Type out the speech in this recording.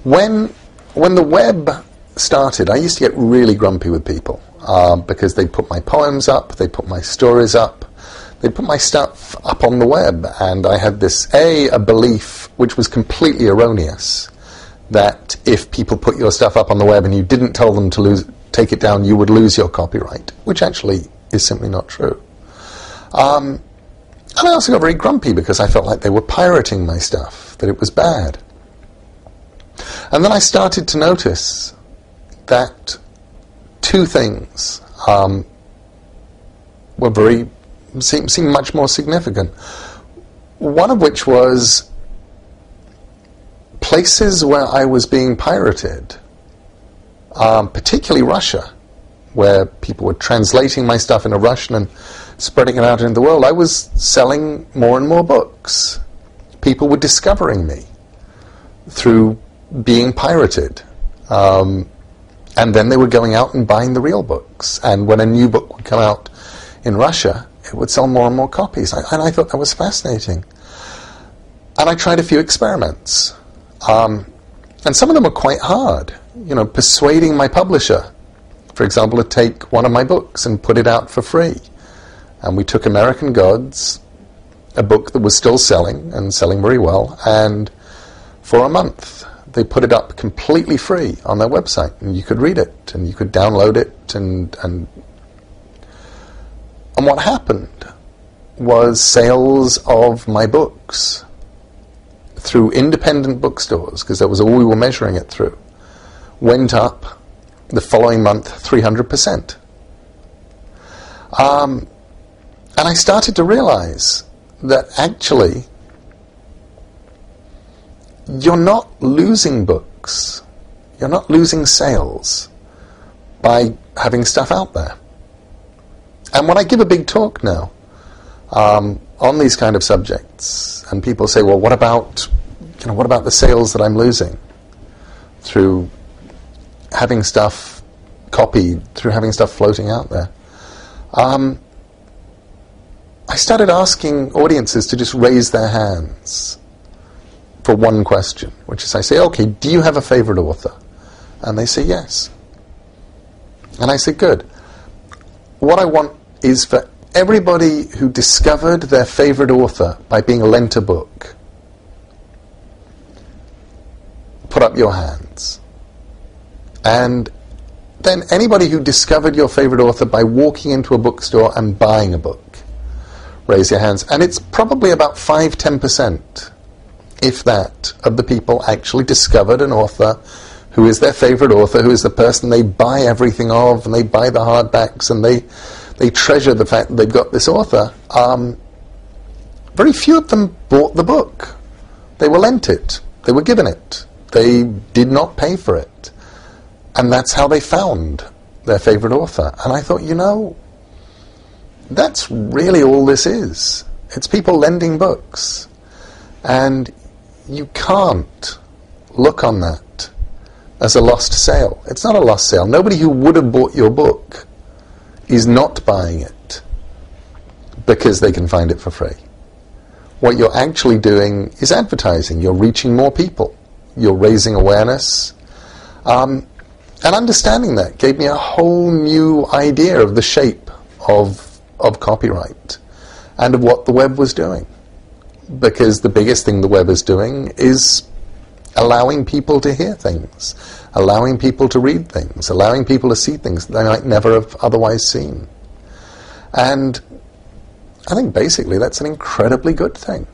When the web started, I used to get really grumpy with people because they put my poems up, they put my stories up, they put my stuff up on the web, and I had a belief, which was completely erroneous, that if people put your stuff up on the web and you didn't tell them to take it down, you would lose your copyright, which actually is simply not true. And I also got very grumpy because I felt like they were pirating my stuff, that it was bad. And then I started to notice that two things seemed much more significant. One of which was places where I was being pirated, particularly Russia, where people were translating my stuff into Russian and spreading it out into the world. I was selling more and more books. People were discovering me through being pirated. And then they were going out and buying the real books. And when a new book would come out in Russia, it would sell more and more copies. And I thought that was fascinating. And I tried a few experiments. And some of them were quite hard. Persuading my publisher, for example, to take one of my books and put it out for free. And we took American Gods, a book that was still selling, and selling very well, and for a month they put it up completely free on their website, and you could read it, and you could download it, and what happened was sales of my books through independent bookstores, because that was all we were measuring it through, went up the following month 300%. And I started to realize that actually you're not losing books, you're not losing sales by having stuff out there. And when I give a big talk now on these kind of subjects, and people say, well, what about the sales that I'm losing through having stuff copied, through having stuff floating out there? I started asking audiences to just raise their hands for one question, which is I say, okay, do you have a favorite author? And they say yes. And I say, good. What I want is for everybody who discovered their favorite author by being lent a book, put up your hands. And then anybody who discovered your favorite author by walking into a bookstore and buying a book, raise your hands. And it's probably about 5-10%, if that, of the people actually discovered an author who is their favorite author, who is the person they buy everything of, and they buy the hardbacks, and they treasure the fact that they've got this author. Very few of them bought the book. They were lent it. They were given it. They did not pay for it. And that's how they found their favorite author. And I thought, that's really all this is. It's people lending books. And you can't look on that as a lost sale. It's not a lost sale. Nobody who would have bought your book is not buying it because they can find it for free. What you're actually doing is advertising. You're reaching more people. You're raising awareness. And understanding that gave me a whole new idea of the shape of copyright and of what the web was doing. Because the biggest thing the web is doing is allowing people to hear things, allowing people to read things, allowing people to see things that they might never have otherwise seen. And I think basically that's an incredibly good thing.